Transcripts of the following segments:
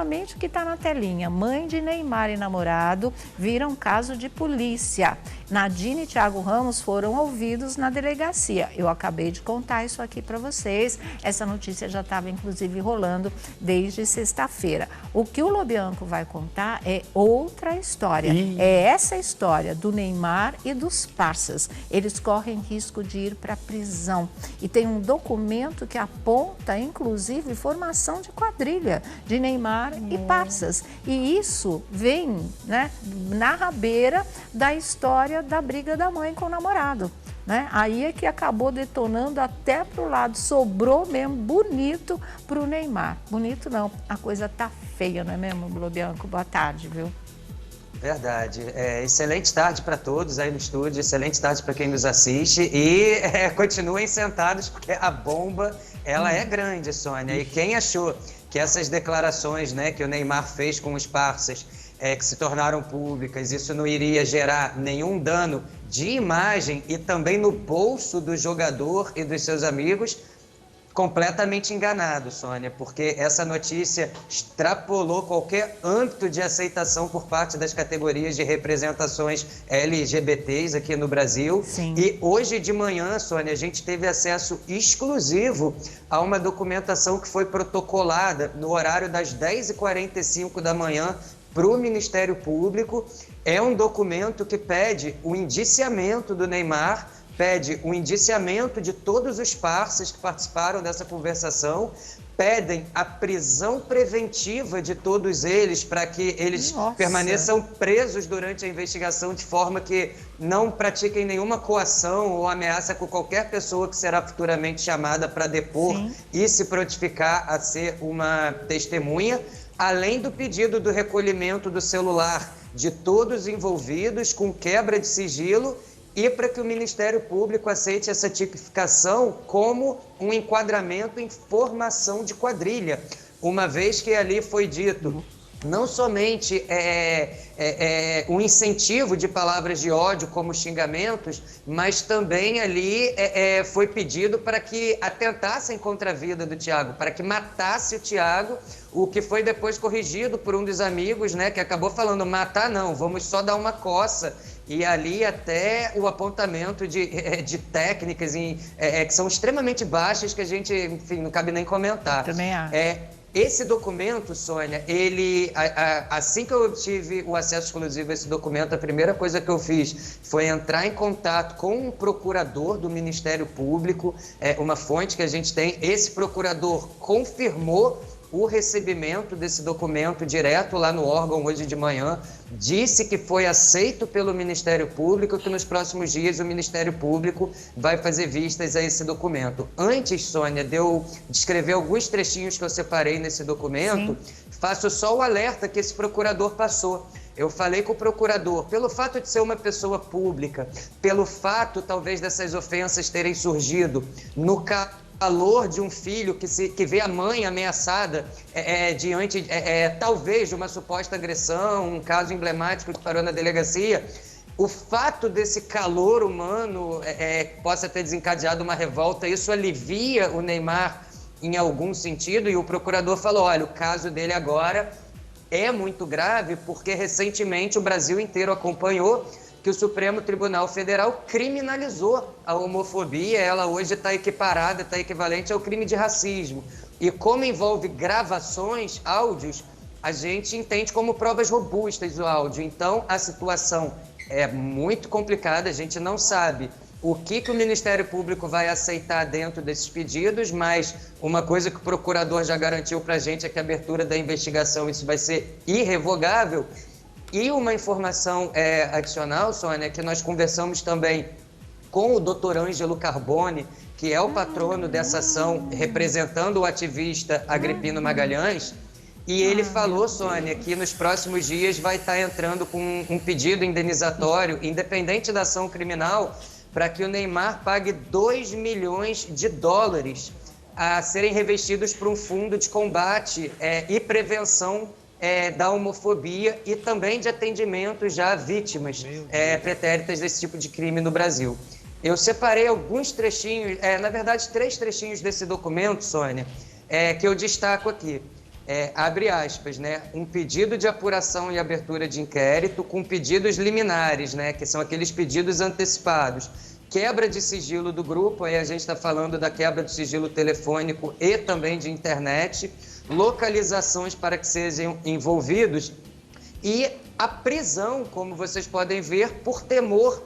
Exatamente o que está na telinha. Mãe de Neymar e namorado viram caso de polícia. Nadine e Thiago Ramos foram ouvidos na delegacia. Eu acabei de contar isso aqui para vocês. Essa notícia já estava, inclusive, rolando desde sexta-feira. O que o Lobianco vai contar é outra história. É essa história do Neymar e dos parças. Eles correm risco de ir para a prisão. E tem um documento que aponta, inclusive, formação de quadrilha de Neymar e parças. E isso vem, né, na rabeira da história da briga da mãe com o namorado. Né? Aí é que acabou detonando até pro lado, sobrou mesmo bonito pro Neymar. Bonito não, a coisa tá feia, não é mesmo, Lobianco? Boa tarde, viu? Verdade. Excelente tarde para todos aí no estúdio, excelente tarde para quem nos assiste e continuem sentados porque a bomba, ela é grande, Sônia. E quem achou que essas declarações, né, que o Neymar fez com os parças, que se tornaram públicas, isso não iria gerar nenhum dano de imagem e também no bolso do jogador e dos seus amigos, completamente enganado, Sônia, porque essa notícia extrapolou qualquer âmbito de aceitação por parte das categorias de representações LGBTs aqui no Brasil. Sim. E hoje de manhã, Sônia, a gente teve acesso exclusivo a uma documentação que foi protocolada no horário das 10h45 da manhã para o Ministério Público. É um documento que pede o indiciamento do Neymar, pede o indiciamento de todos os parceiros que participaram dessa conversação, pedem a prisão preventiva de todos eles para que eles permaneçam presos durante a investigação de forma que não pratiquem nenhuma coação ou ameaça com qualquer pessoa que será futuramente chamada para depor e se prontificar a ser uma testemunha, além do pedido do recolhimento do celular de todos envolvidos com quebra de sigilo e para que o Ministério Público aceite essa tipificação como um enquadramento em formação de quadrilha, uma vez que ali foi dito não somente um incentivo de palavras de ódio como xingamentos, mas também ali foi pedido para que atentassem contra a vida do Thiago, para que matasse o Thiago, o que foi depois corrigido por um dos amigos, né, que acabou falando, matar não, vamos só dar uma coça. E ali até o apontamento de técnicas que são extremamente baixas que a gente, enfim, não cabe nem comentar. Também acho. Esse documento, Sônia, assim que eu obtive o acesso exclusivo a esse documento, a primeira coisa que eu fiz foi entrar em contato com um procurador do Ministério Público, uma fonte que a gente tem. Esse procurador confirmou o recebimento desse documento direto lá no órgão hoje de manhã, disse que foi aceito pelo Ministério Público, que nos próximos dias o Ministério Público vai fazer vistas a esse documento. Antes, Sônia, de eu descrever alguns trechinhos que eu separei nesse documento, faço só o alerta que esse procurador passou. Eu falei com o procurador, pelo fato de ser uma pessoa pública, pelo fato, talvez, dessas ofensas terem surgido no calor de um filho que vê a mãe ameaçada diante, talvez, de uma suposta agressão, um caso emblemático que parou na delegacia, o fato desse calor humano possa ter desencadeado uma revolta, isso alivia o Neymar em algum sentido, e o procurador falou, olha, o caso dele agora é muito grave, porque recentemente o Brasil inteiro acompanhou que o Supremo Tribunal Federal criminalizou a homofobia, ela hoje está equiparada, está equivalente ao crime de racismo. E como envolve gravações, áudios, a gente entende como provas robustas o áudio. Então, a situação é muito complicada, a gente não sabe o que o Ministério Público vai aceitar dentro desses pedidos, mas uma coisa que o procurador já garantiu para a gente é que a abertura da investigação, isso vai ser irrevogável. E uma informação adicional, Sônia, que nós conversamos também com o Dr. Ângelo Carbone, que é o patrono dessa ação, representando o ativista Agripino Magalhães, e ele falou, Sônia, que nos próximos dias vai estar entrando com um pedido indenizatório, independente da ação criminal, para que o Neymar pague 2 milhões de dólares a serem revestidos por um fundo de combate e prevenção da homofobia e também de atendimento já a vítimas pretéritas desse tipo de crime no Brasil. Eu separei alguns trechinhos, na verdade 3 trechinhos desse documento, Sônia, que eu destaco aqui. abre aspas, né, um pedido de apuração e abertura de inquérito com pedidos liminares, né, que são aqueles pedidos antecipados, quebra de sigilo do grupo, aí a gente está falando da quebra do sigilo telefônico e também de internet, localizações para que sejam envolvidos e a prisão, como vocês podem ver, por temor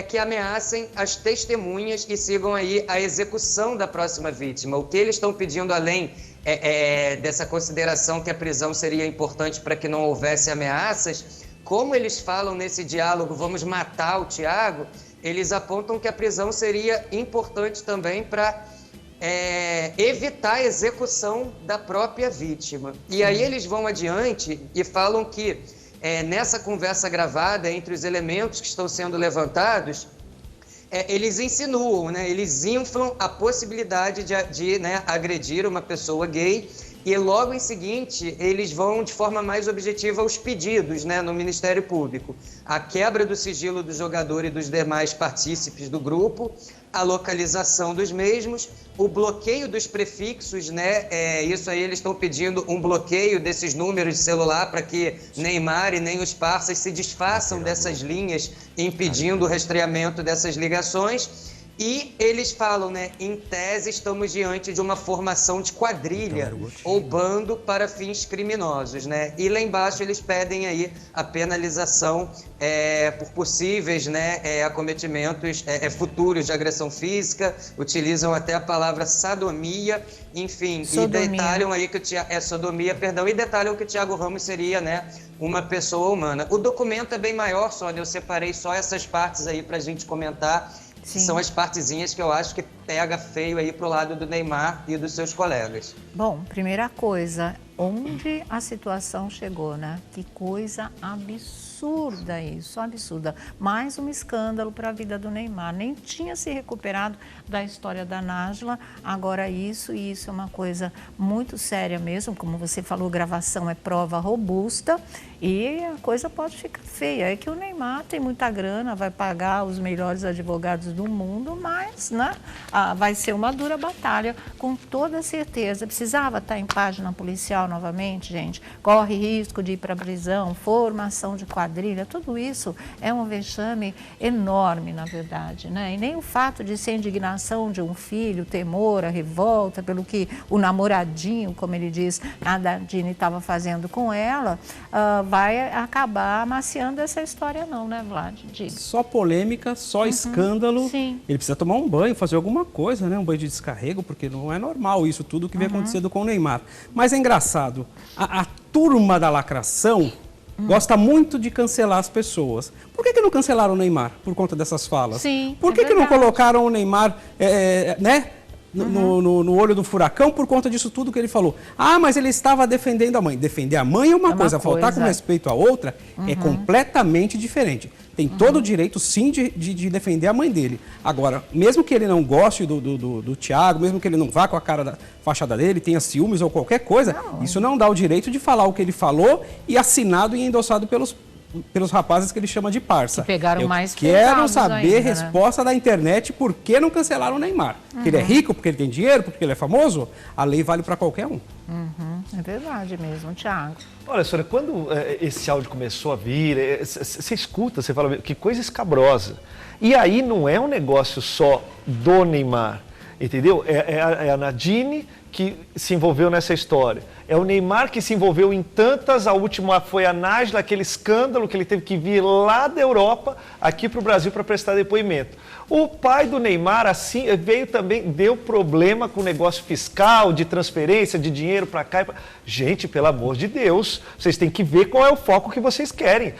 que ameacem as testemunhas e sigam aí a execução da próxima vítima. O que eles estão pedindo, além dessa consideração que a prisão seria importante para que não houvesse ameaças, como eles falam nesse diálogo, vamos matar o Thiago, eles apontam que a prisão seria importante também para evitar a execução da própria vítima. E aí eles vão adiante e falam que nessa conversa gravada entre os elementos que estão sendo levantados, eles insinuam, né, eles inflam a possibilidade de né, agredir uma pessoa gay e logo em seguinte eles vão de forma mais objetiva aos pedidos, né, no Ministério Público. A quebra do sigilo do jogador e dos demais partícipes do grupo, a localização dos mesmos, o bloqueio dos prefixos, né? Isso aí eles estão pedindo um bloqueio desses números de celular para que Neymar e nem os parceiros se desfaçam dessas linhas, impedindo o rastreamento dessas ligações. E eles falam, né, em tese estamos diante de uma formação de quadrilha ou bando para fins criminosos, né? E lá embaixo eles pedem aí a penalização por possíveis, né, acometimentos futuros de agressão física, utilizam até a palavra sadomia, enfim, sodomia. E detalham aí que sodomia, perdão, e detalham que o Thiago Ramos seria, né, uma pessoa humana. O documento é bem maior, Sônia, eu separei só essas partes aí para a gente comentar. Sim. São as partezinhas que eu acho que pega feio aí pro lado do Neymar e dos seus colegas. Bom, primeira coisa, onde a situação chegou, né? Que coisa absurda isso, absurda. Mais um escândalo para a vida do Neymar. Nem tinha se recuperado da história da Nájila, agora isso, e isso é uma coisa muito séria mesmo. Como você falou, gravação é prova robusta e a coisa pode ficar feia. É que o Neymar tem muita grana, vai pagar os melhores advogados do mundo, mas, né, vai ser uma dura batalha, com toda certeza. Precisava estar em página policial novamente, gente? Corre risco de ir para a prisão, formação de quadrilha, tudo isso é um vexame enorme, na verdade, né? E nem o fato de ser indignação de um filho, temor, a revolta pelo que o namoradinho, como ele diz, a Nadine estava fazendo com ela, vai acabar amaciando essa história não, né, Vlad? Diga. Só polêmica, só escândalo. Sim. Ele precisa tomar um banho, fazer alguma coisa, né? Um banho de descarrego, porque não é normal isso tudo que vem acontecendo com o Neymar. Mas é engraçado, a turma da lacração gosta muito de cancelar as pessoas. Por que não cancelaram o Neymar por conta dessas falas? Sim, por que não colocaram o Neymar, né? No olho do furacão por conta disso tudo que ele falou. Ah, mas ele estava defendendo a mãe. Defender a mãe é uma coisa, faltar com respeito a outra é completamente diferente. Tem todo o direito, sim, de defender a mãe dele. Agora, mesmo que ele não goste do Thiago, mesmo que ele não vá com a cara fachada dele, tenha ciúmes ou qualquer coisa, isso não dá o direito de falar o que ele falou e assinado e endossado pelos rapazes que ele chama de parça. Que pegaram mais quero saber ainda, resposta da internet por que não cancelaram o Neymar. Porque ele é rico, porque ele tem dinheiro, porque ele é famoso? A lei vale para qualquer um. É verdade mesmo, Thiago. Olha, Sônia, quando esse áudio começou a vir, você escuta, você fala, que coisa escabrosa. E aí não é um negócio só do Neymar, entendeu? É a Nadine que se envolveu nessa história. É o Neymar que se envolveu em tantas, a última foi a Nájila, aquele escândalo que ele teve que vir lá da Europa, aqui para o Brasil para prestar depoimento. O pai do Neymar, assim, veio também, deu problema com o negócio fiscal, de transferência de dinheiro para cá. Gente, pelo amor de Deus, vocês têm que ver qual é o foco que vocês querem.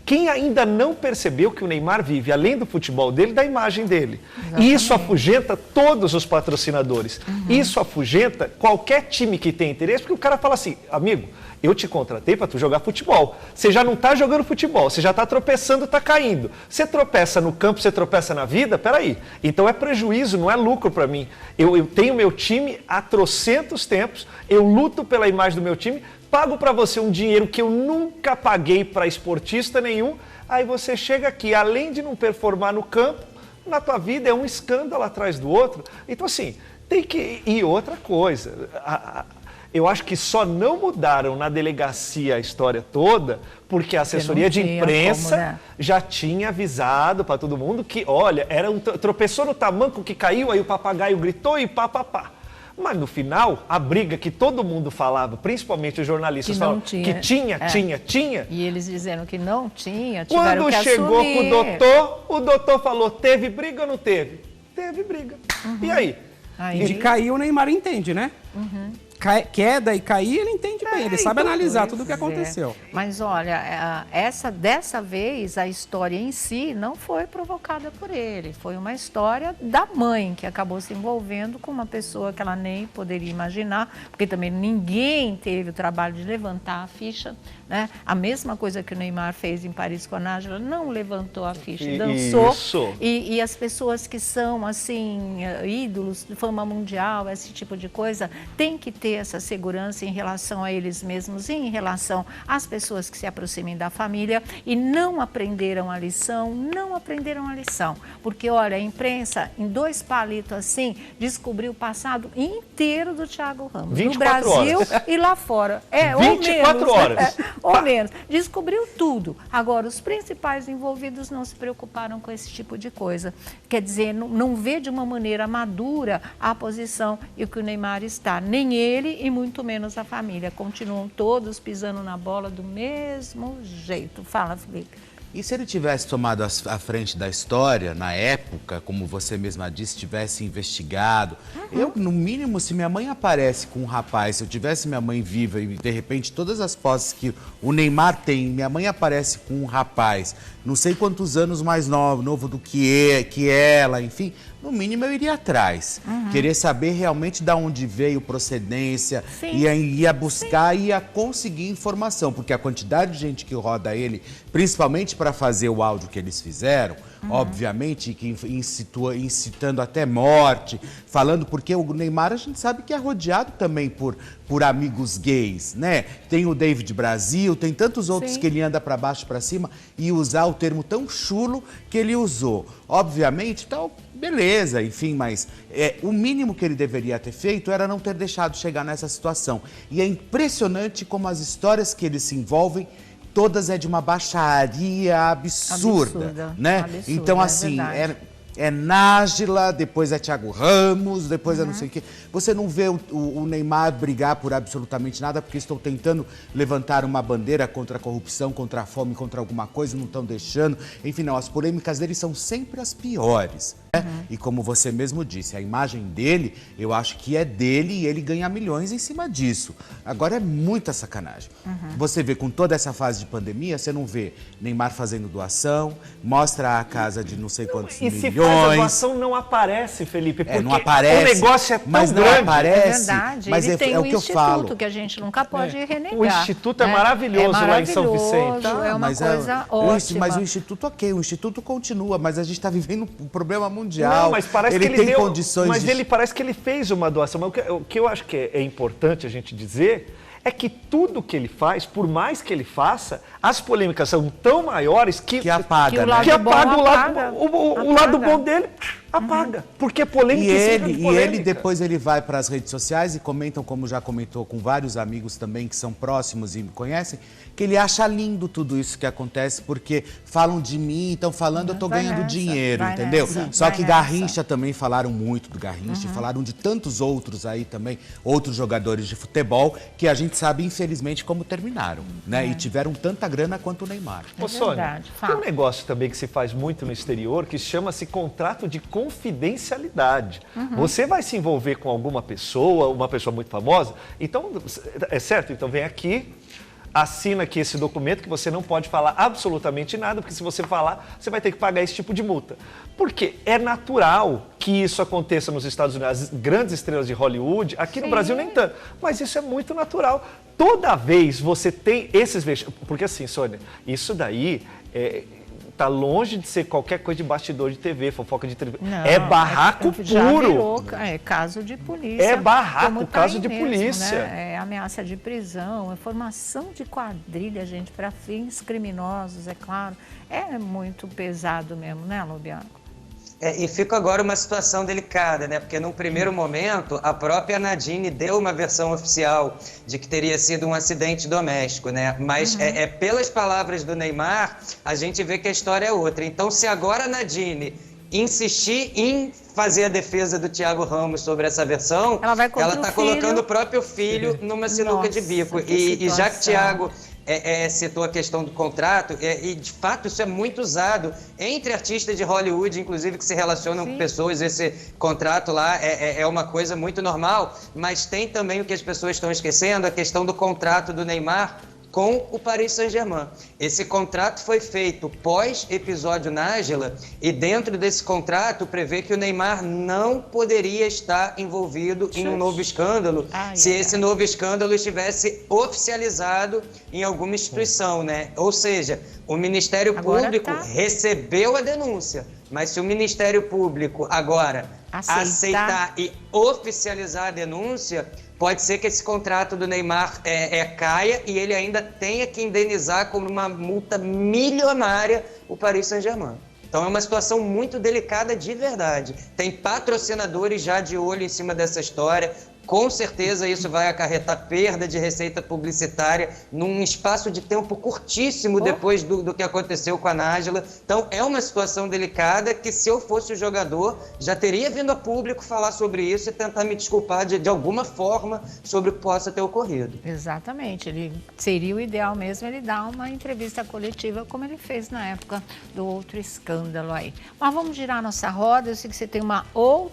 Quem ainda não percebeu que o Neymar vive, além do futebol dele, da imagem dele. Exatamente. E isso afugenta todos os patrocinadores. Isso afugenta qualquer time que tem interesse, porque o cara fala assim, amigo, eu te contratei para tu jogar futebol. Você já não está jogando futebol, você já está tropeçando, está caindo. Você tropeça no campo, você tropeça na vida? Peraí. Então é prejuízo, não é lucro para mim. Eu tenho meu time há trocentos tempos, eu luto pela imagem do meu time, pago para você um dinheiro que eu nunca paguei para esportista nenhum, aí você chega aqui, além de não performar no campo, na tua vida é um escândalo atrás do outro. Então assim, tem que... E outra coisa... Eu acho que só não mudaram na delegacia a história toda porque a assessoria de imprensa já tinha avisado para todo mundo que, olha, tropeçou no tamanco que caiu, aí o papagaio gritou e pá. Mas no final, a briga que todo mundo falava, principalmente os jornalistas falavam que tinha. E eles dizendo que não tinha, tiveram Quando que chegou assumir. com o doutor falou, teve briga ou não teve? Teve briga. E aí? E de cair o Neymar entende, né? Queda e cair, ele entende bem, ele sabe analisar tudo o que aconteceu. Mas olha, dessa vez a história em si não foi provocada por ele, foi uma história da mãe que acabou se envolvendo com uma pessoa que ela nem poderia imaginar, porque também ninguém teve o trabalho de levantar a ficha, né? A mesma coisa que o Neymar fez em Paris com a Nájila, não levantou a ficha, dançou. E as pessoas que são assim ídolos de fama mundial, esse tipo de coisa, tem que ter essa segurança em relação a eles mesmos e em relação às pessoas que se aproximem da família e não aprenderam a lição, porque olha, a imprensa em 2 palitos assim descobriu o passado inteiro do Thiago Ramos, no Brasil horas. E lá fora, 24 horas. Ou menos, descobriu tudo. Agora, os principais envolvidos não se preocuparam com esse tipo de coisa, quer dizer, não vê de uma maneira madura a posição e o que o Neymar está, nem ele e muito menos a família. Continuam todos pisando na bola do mesmo jeito. Fala, Felipe. E se ele tivesse tomado a frente da história, na época, como você mesma disse, tivesse investigado? Eu, no mínimo, se minha mãe aparece com um rapaz, se eu tivesse minha mãe viva e, de repente, todas as posses que o Neymar tem, minha mãe aparece com um rapaz, não sei quantos anos mais novo do que ela, enfim, no mínimo eu iria atrás. Querer saber realmente de onde veio, procedência, ia buscar e ia conseguir informação, porque a quantidade de gente que roda ele, principalmente para fazer o áudio que eles fizeram, obviamente, que incitando até morte, falando, porque o Neymar a gente sabe que é rodeado também por amigos gays, né? Tem o David Brasil, tem tantos outros que ele anda para baixo e para cima, e usar o termo tão chulo que ele usou. Obviamente, então, beleza, enfim, mas o mínimo que ele deveria ter feito era não ter deixado chegar nessa situação. E é impressionante como as histórias que eles se envolvem, todas é de uma baixaria absurda, né? Absurda, então, assim, é Nájila, depois é Thiago Ramos, depois é não sei o quê. Você não vê o Neymar brigar por absolutamente nada, porque estão tentando levantar uma bandeira contra a corrupção, contra a fome, contra alguma coisa, não estão deixando. Enfim, não, as polêmicas dele são sempre as piores. E como você mesmo disse, a imagem dele, eu acho que é dele e ele ganha milhões em cima disso. Agora é muita sacanagem. Você vê com toda essa fase de pandemia, você não vê Neymar fazendo doação, mostra a casa de não sei quantos milhões. E se faz a doação, não aparece, Felipe, porque não aparece, o negócio é tão mas não grande. Aparece, é verdade, mas ele tem o que eu falo. Que a gente nunca pode renegar. O Instituto é maravilhoso lá em São Vicente. É uma coisa ótima. Mas o Instituto, o Instituto continua, mas a gente está vivendo um problema mundial. Não, mas parece ele que tem condições mas ele parece que ele fez uma doação. Mas o que eu acho que é importante a gente dizer é que tudo que ele faz, por mais que ele faça, as polêmicas são tão maiores que apaga, o lado bom dele apaga. Porque polêmica e ele depois ele vai para as redes sociais e comentam, como já comentou com vários amigos também que são próximos e me conhecem, que ele acha lindo tudo isso que acontece, porque falam de mim, estão falando, eu estou ganhando dinheiro, entendeu? Só que Garrincha também falaram muito do Garrincha, falaram de tantos outros aí também, outros jogadores de futebol, que a gente sabe, infelizmente, como terminaram, né? E tiveram tanta grana quanto o Neymar. Ô, Sônia, tem um negócio também que se faz muito no exterior, que chama-se contrato de confidencialidade. Você vai se envolver com alguma pessoa, uma pessoa muito famosa, então, é certo? Então vem aqui, assina aqui esse documento que você não pode falar absolutamente nada, porque se você falar, você vai ter que pagar esse tipo de multa. Porque é natural que isso aconteça nos Estados Unidos, as grandes estrelas de Hollywood, aqui no Brasil nem tanto, mas isso é muito natural. Toda vez você tem esses vexames, porque assim, Sônia, isso daí tá longe de ser qualquer coisa de bastidor de TV, fofoca de TV. Não, é barraco puro. Virou, caso de polícia. É barraco, caso de polícia. Né? É ameaça de prisão, é formação de quadrilha, gente, para fins criminosos, é claro. É muito pesado mesmo, né, Lobianco? E fica agora uma situação delicada, né? Porque num primeiro momento, a própria Nadine deu uma versão oficial de que teria sido um acidente doméstico, né? Mas pelas palavras do Neymar, a gente vê que a história é outra. Então, se agora a Nadine insistir em fazer a defesa do Thiago Ramos sobre essa versão, ela está colocando o próprio filho numa sinuca de bico. E já que Thiago citou a questão do contrato, e de fato isso é muito usado entre artistas de Hollywood, inclusive que se relacionam com pessoas, esse contrato lá é uma coisa muito normal, mas tem também o que as pessoas estão esquecendo, a questão do contrato do Neymar com o Paris Saint-Germain. Esse contrato foi feito pós-episódio Nájila e dentro desse contrato prevê que o Neymar não poderia estar envolvido em um novo escândalo se esse novo escândalo estivesse oficializado em alguma instituição, né? Ou seja, o Ministério Público recebeu a denúncia, mas se o Ministério Público agora aceitar e oficializar a denúncia, pode ser que esse contrato do Neymar caia e ele ainda tenha que indenizar com uma multa milionária o Paris Saint-Germain. Então é uma situação muito delicada de verdade. Tem patrocinadores já de olho em cima dessa história. Com certeza isso vai acarretar perda de receita publicitária num espaço de tempo curtíssimo depois do que aconteceu com a Nájila. Então é uma situação delicada que, se eu fosse o jogador, já teria vindo a público falar sobre isso e tentar me desculpar de alguma forma sobre o que possa ter ocorrido. Exatamente. Seria o ideal mesmo ele dar uma entrevista coletiva como ele fez na época do outro escândalo aí. Mas vamos girar nossa roda. Eu sei que você tem uma outra